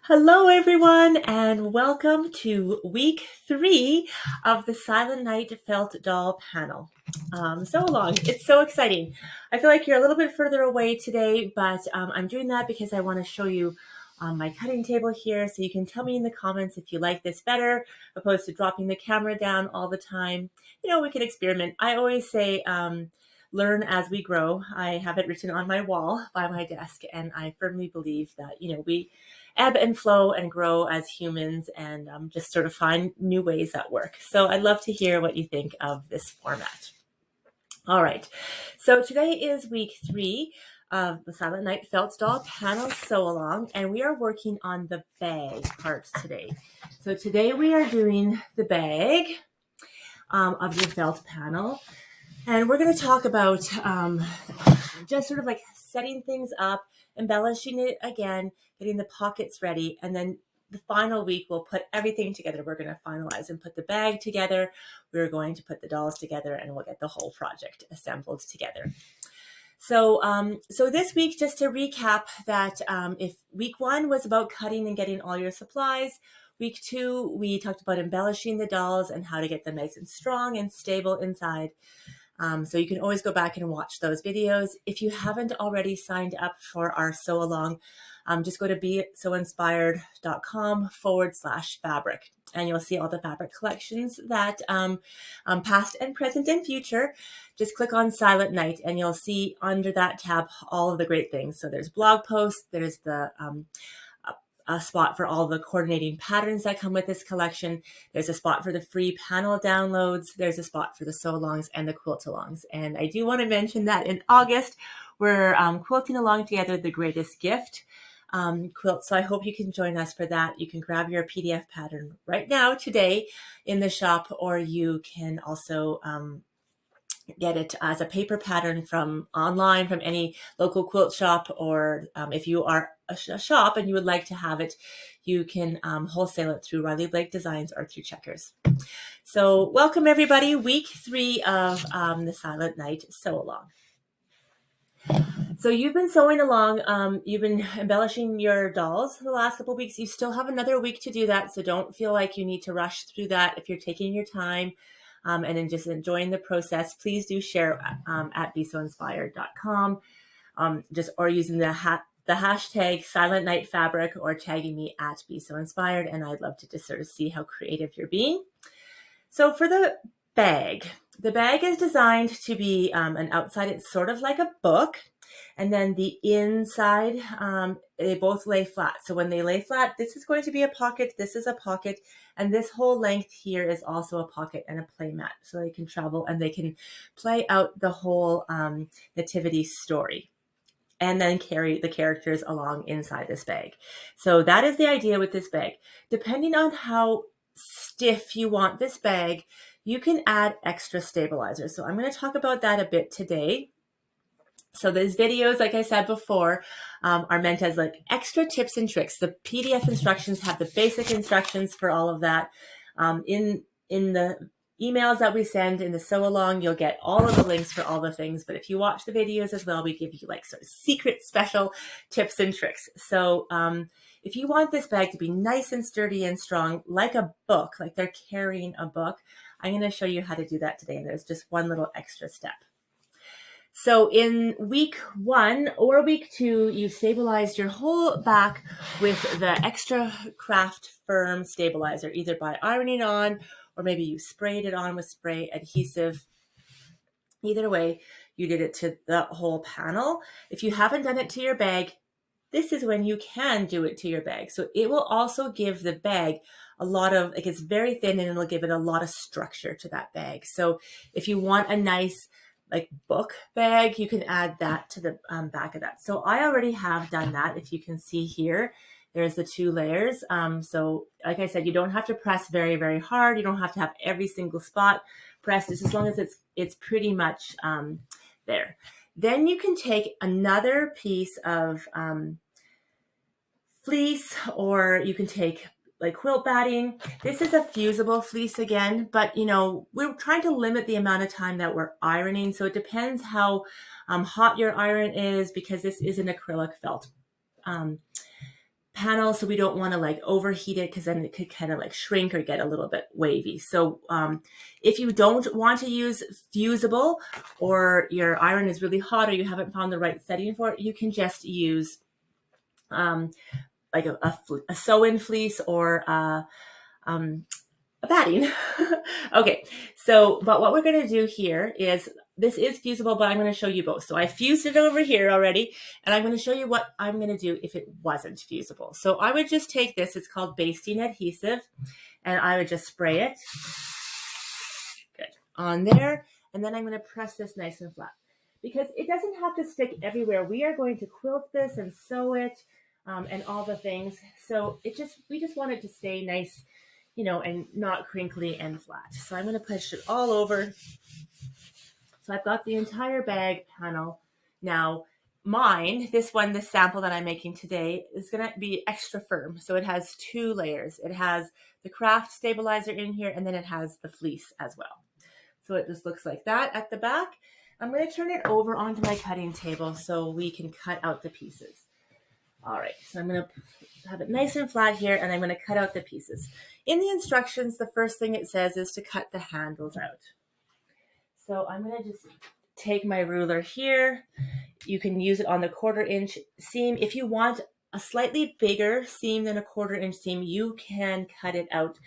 Hello, everyone, and welcome to week 3 of the Silent Night Felt Doll panel. So long. It's so exciting. I feel like you're a little bit further away today, but I'm doing that because I want to show you my cutting table here, so you can tell me in the comments if you like this better, opposed to dropping the camera down all the time. You know, we can experiment. I always say, learn as we grow. I have it written on my wall by my desk, and I firmly believe that, we ebb and flow and grow as humans and just sort of find new ways that work. So I'd love to hear what you think of this format. All right, so today is week 3 of the Silent Night Felt Doll panel sew along, and we are working on the bag part today. So today we are doing the bag of the felt panel, and we're going to talk about just sort of like setting things up, embellishing it again, getting the pockets ready, and then the final week we'll put everything together. We're going to finalize and put the bag together. We're going to put the dolls together, and we'll get the whole project assembled together. So this week, just to recap that if week 1 was about cutting and getting all your supplies, week 2, we talked about embellishing the dolls and how to get them nice and strong and stable inside. So you can always go back and watch those videos. If you haven't already signed up for our sew along, just go to besoinspired.com/fabric, and you'll see all the fabric collections that past and present and future. Just click on Silent Night and you'll see under that tab all of the great things. So there's blog posts, there's the a spot for all the coordinating patterns that come with this collection. There's a spot for the free panel downloads. There's a spot for the sew-alongs and the quilt-alongs. And I do want to mention that in August, we're quilting along together the Greatest Gift quilt. So I hope you can join us for that. You can grab your PDF pattern right now, today, in the shop, or you can also get it as a paper pattern from online from any local quilt shop, or if you are a shop and you would like to have it, you can wholesale it through Riley Blake Designs or through Checkers. So welcome everybody, week 3 of the Silent Night Sew Along. So you've been sewing along, you've been embellishing your dolls for the last couple of weeks. You still have another week to do that, so don't feel like you need to rush through that. If you're taking your time and then just enjoying the process, please do share at besoinspired.com, or using the hashtag Silent Night Fabric, or tagging me at besoinspired, and I'd love to just sort of see how creative you're being. So for the bag is designed to be an outside, it's sort of like a book, and then the inside, they both lay flat. So when they lay flat, this is going to be a pocket, this is a pocket, and this whole length here is also a pocket and a play mat. So they can travel and they can play out the whole Nativity story, and then carry the characters along inside this bag. So that is the idea with this bag. Depending on how stiff you want this bag, you can add extra stabilizers. So I'm going to talk about that a bit today. So these videos, like I said before, are meant as like extra tips and tricks. The PDF instructions have the basic instructions for all of that. In the emails that we send in the sew along, you'll get all of the links for all the things. But if you watch the videos as well, we give you like sort of secret special tips and tricks. So if you want this bag to be nice and sturdy and strong, like a book, like they're carrying a book, I'm going to show you how to do that today. And there's just one little extra step. So in week 1 or week 2, you stabilized your whole back with the extra craft firm stabilizer, either by ironing on, or maybe you sprayed it on with spray adhesive. Either way, you did it to the whole panel. If you haven't done it to your bag, this is when you can do it to your bag. So it will also give the bag a lot of, like, it's very thin, and it'll give it a lot of structure to that bag. So if you want a nice like book bag, you can add that to the back of that. So I already have done that. If you can see here, there's the 2 layers. So like I said, you don't have to press very, very hard. You don't have to have every single spot pressed, just as long as it's pretty much there. Then you can take another piece of fleece, or you can take like quilt batting. This is a fusible fleece again, but we're trying to limit the amount of time that we're ironing. So it depends how hot your iron is, because this is an acrylic felt panel, so we don't want to like overheat it because then it could kind of like shrink or get a little bit wavy. So if you don't want to use fusible, or your iron is really hot, or you haven't found the right setting for it, you can just use like a sew-in fleece or a batting. Okay, so but what we're going to do here is, this is fusible, but I'm going to show you both. So I fused it over here already, and I'm going to show you what I'm going to do if it wasn't fusible. So I would just take this, it's called basting adhesive, and I would just spray it good on there, and then I'm going to press this nice and flat because it doesn't have to stick everywhere. We are going to quilt this and sew it and all the things. So we just want it to stay nice, you know, and not crinkly and flat. So I'm going to push it all over. So I've got the entire bag panel. Now mine, this sample that I'm making today is going to be extra firm. So it has 2 layers. It has the craft stabilizer in here, and then it has the fleece as well. So it just looks like that at the back. I'm going to turn it over onto my cutting table so we can cut out the pieces. All right, so I'm going to have it nice and flat here, and I'm going to cut out the pieces. In the instructions, the first thing it says is to cut the handles out. So I'm going to just take my ruler here. You can use it on the 1/4 inch seam. If you want a slightly bigger seam than a 1/4 inch seam, you can cut it out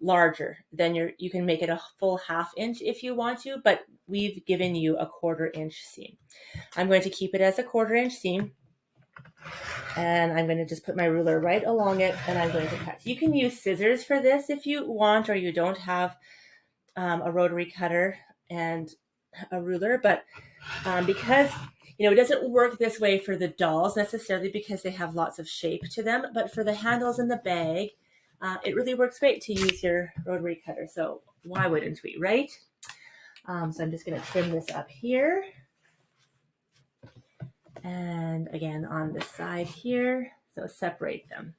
larger. Then you can make it a full 1/2 inch if you want to, but we've given you a 1/4 inch seam. I'm going to keep it as a 1/4 inch seam. And I'm going to just put my ruler right along it, and I'm going to cut. You can use scissors for this if you want, or you don't have a rotary cutter and a ruler, but because, you know, it doesn't work this way for the dolls necessarily because they have lots of shape to them, but for the handles in the bag, it really works great to use your rotary cutter. So why wouldn't we, right? So I'm just going to trim this up here. And again, on the side here, so separate them.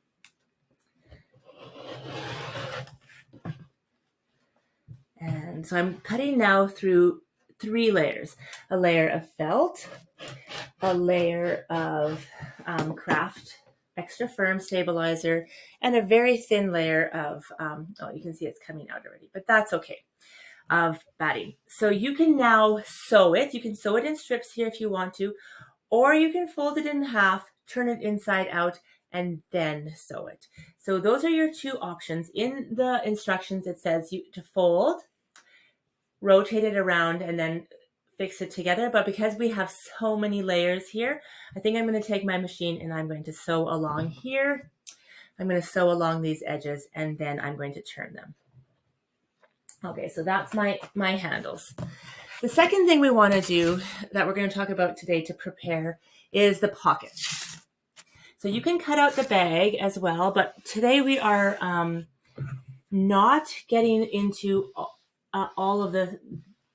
And so I'm cutting now through 3 layers. A layer of felt, a layer of craft extra firm stabilizer, and a very thin layer of, oh, you can see it's coming out already, but that's okay, of batting. So you can now sew it. You can sew it in strips here if you want to, or you can fold it in half, turn it inside out, and then sew it. So those are your 2 options. In the instructions, it says to fold, rotate it around, and then fix it together. But because we have so many layers here, I think I'm going to take my machine and I'm going to sew along here. I'm going to sew along these edges, and then I'm going to turn them. Okay, so that's my handles. The second thing we want to do that we're going to talk about today to prepare is the pocket. So you can cut out the bag as well, but today we are not getting into all of the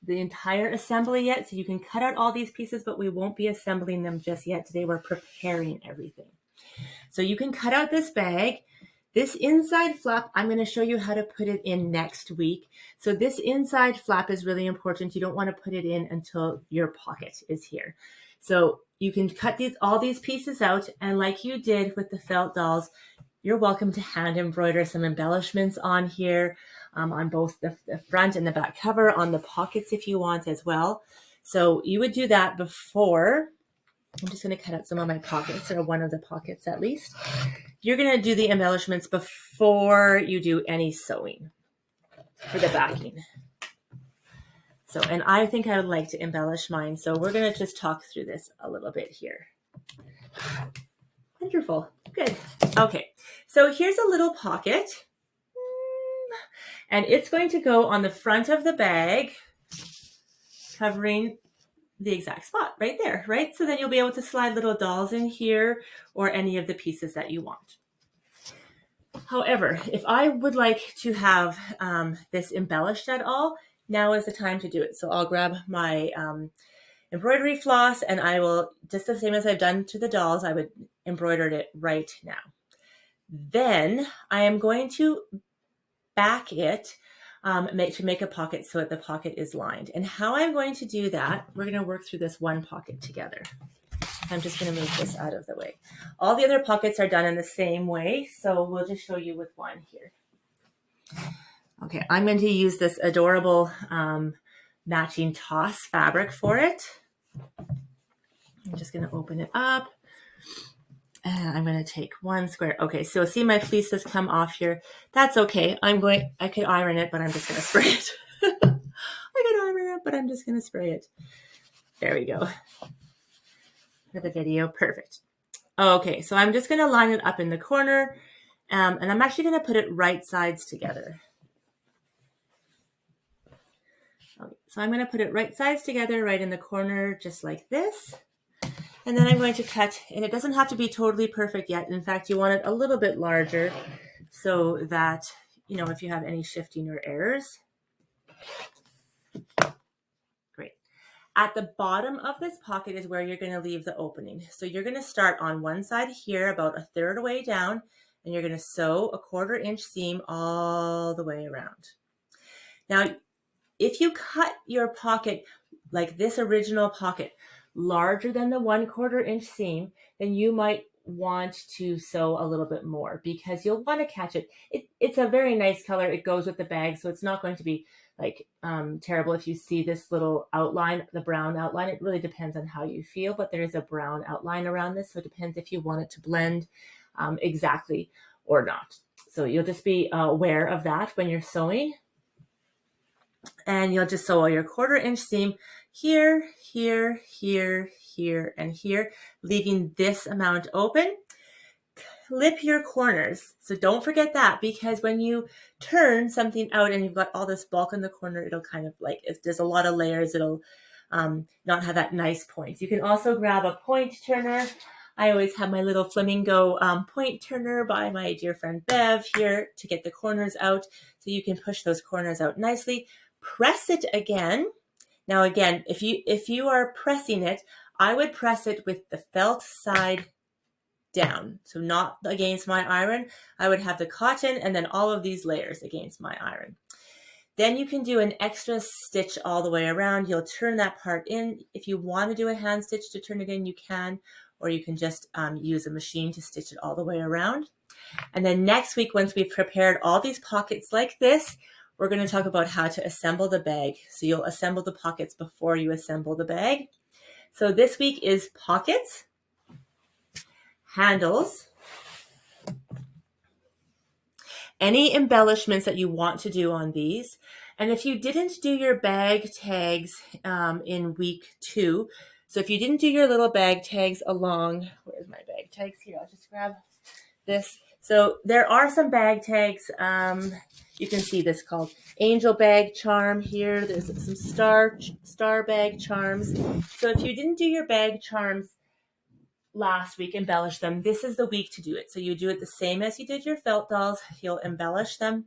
entire assembly yet. So you can cut out all these pieces, but we won't be assembling them just yet. Today we're preparing everything. So you can cut out this bag. This inside flap, I'm going to show you how to put it in next week. So this inside flap is really important. You don't want to put it in until your pocket is here. So you can cut all these pieces out, and like you did with the felt dolls, you're welcome to hand embroider some embellishments on here, on both the front and the back cover, on the pockets if you want as well. So you would do that before. I'm just going to cut out some of my pockets, or one of the pockets at least. You're going to do the embellishments before you do any sewing for the backing. So, and I think I would like to embellish mine. So we're going to just talk through this a little bit here. Wonderful. Good. Okay. So here's a little pocket, and it's going to go on the front of the bag, covering the exact spot right there, right? So then you'll be able to slide little dolls in here, or any of the pieces that you want. However, if I would like to have this embellished at all, now is the time to do it. So I'll grab my embroidery floss, and I will, just the same as I've done to the dolls, I would embroider it right now. Then I am going to back it to make a pocket so that the pocket is lined. And how I'm going to do that, we're going to work through this one pocket together. I'm just going to move this out of the way. All the other pockets are done in the same way, so we'll just show you with one here. Okay, I'm going to use this adorable matching toss fabric for it. I'm just going to open it up. And I'm going to take one square. Okay, so see my fleece has come off here. That's okay. I could iron it, but I'm just going to spray it. I could iron it, but I'm just going to spray it. There we go. For the video, perfect. Okay, so I'm just going to line it up in the corner, and I'm actually going to put it right sides together. Okay, so I'm going to put it right sides together, right in the corner, just like this. And then I'm going to cut, and it doesn't have to be totally perfect yet. In fact, you want it a little bit larger so that, you know, if you have any shifting or errors. Great. At the bottom of this pocket is where you're going to leave the opening. So you're going to start on one side here, about a third way down, and you're going to sew a 1/4 inch seam all the way around. Now, if you cut your pocket like this original pocket larger than the 1/4 inch seam, then you might want to sew a little bit more because you'll want to catch it. It's a very nice color. It goes with the bag, so it's not going to be like terrible if you see this little outline, the brown outline. It really depends on how you feel, but there is a brown outline around this, so it depends if you want it to blend exactly or not. So you'll just be aware of that when you're sewing. And you'll just sew all your 1/4 inch seam here, here, here, here, and here, leaving this amount open. Clip your corners. So don't forget that, because when you turn something out and you've got all this bulk in the corner, it'll kind of like, if there's a lot of layers, it'll not have that nice point. You can also grab a point turner. I always have my little flamingo point turner by my dear friend Bev here to get the corners out. So you can push those corners out nicely. Press it again. Now again, if you are pressing it, I would press it with the felt side down. So not against my iron. I would have the cotton and then all of these layers against my iron. Then you can do an extra stitch all the way around. You'll turn that part in. If you want to do a hand stitch to turn it in, you can, or you can just use a machine to stitch it all the way around. And then next week, once we've prepared all these pockets like this, we're going to talk about how to assemble the bag. So you'll assemble the pockets before you assemble the bag. So this week is pockets, handles, any embellishments that you want to do on these. And if you didn't do your bag tags in week 2, so if you didn't do your little bag tags along, where's my bag tags here? I'll just grab this. So there are some bag tags. You can see this called Angel Bag Charm here. There's some star bag charms. So if you didn't do your bag charms last week, embellish them, this is the week to do it. So you do it the same as you did your felt dolls. You'll embellish them.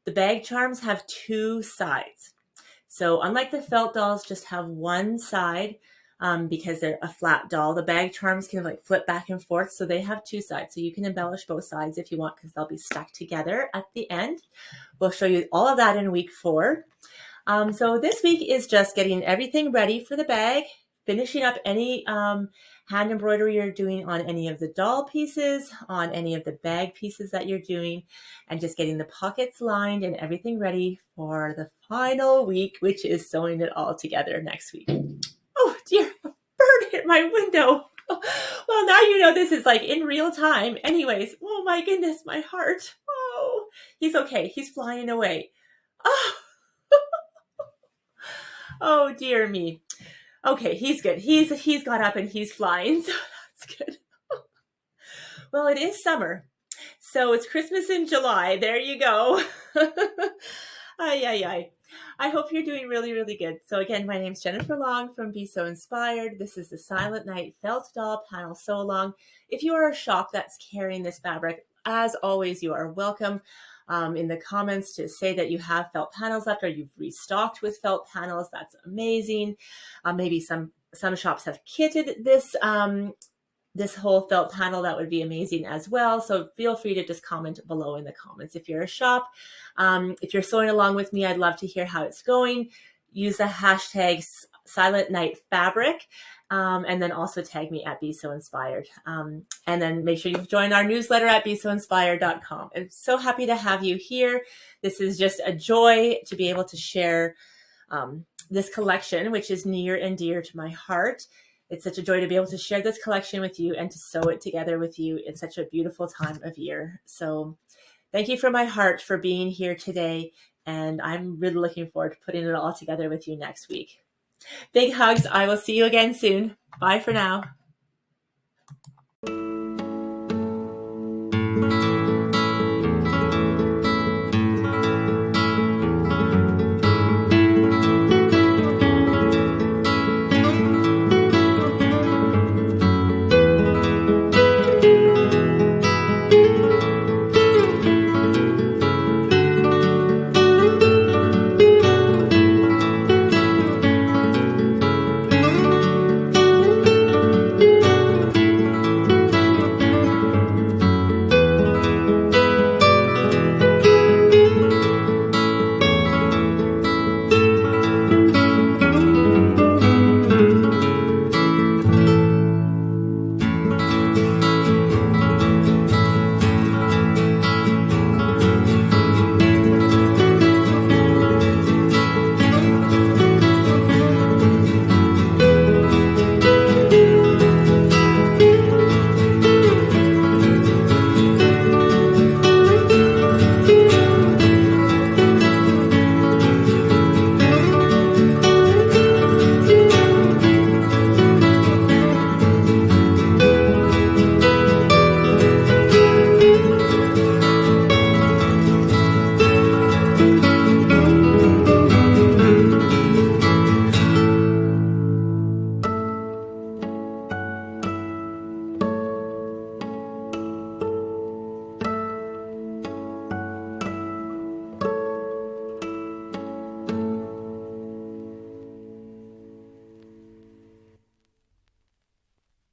The bag charms have 2 sides. So unlike the felt dolls, just have one side because they're a flat doll. The bag charms can like flip back and forth. So they have 2 sides. So you can embellish both sides if you want, because they'll be stuck together at the end. We'll show you all of that in week 4. So this week is just getting everything ready for the bag, finishing up any hand embroidery you're doing on any of the doll pieces, on any of the bag pieces that you're doing, and just getting the pockets lined and everything ready for the final week, which is sewing it all together next week. Oh dear, a bird hit my window. Well, now you know this is like in real time. Anyways, oh my goodness, my heart. Oh, he's okay. He's flying away. Oh, oh dear me. Okay, he's good. He's got up and he's flying, so that's good. Well, it is summer, so it's Christmas in July. There you go. Ay, ay, ay. I hope you're doing really, really good. So again, my name's Jennifer Long from Be So Inspired. This is the Silent Night Felt Doll Panel Sew Along. If you are a shop that's carrying this fabric, as always, you are welcome in the comments to say that you have felt panels left or you've restocked with felt panels. That's amazing. Maybe some shops have kitted this this whole felt panel. That would be amazing as well. So feel free to just comment below in the comments. If you're a shop, if you're sewing along with me, I'd love to hear how it's going. Use the hashtags Silent Night Fabric. And then also tag me at Be So Inspired. And then make sure you join our newsletter at besoinspired.com. I'm so happy to have you here. This is just a joy to be able to share this collection, which is near and dear to my heart. It's such a joy to be able to share this collection with you and to sew it together with you in such a beautiful time of year. So thank you from my heart for being here today. And I'm really looking forward to putting it all together with you next week. Big hugs. I will see you again soon. Bye for now.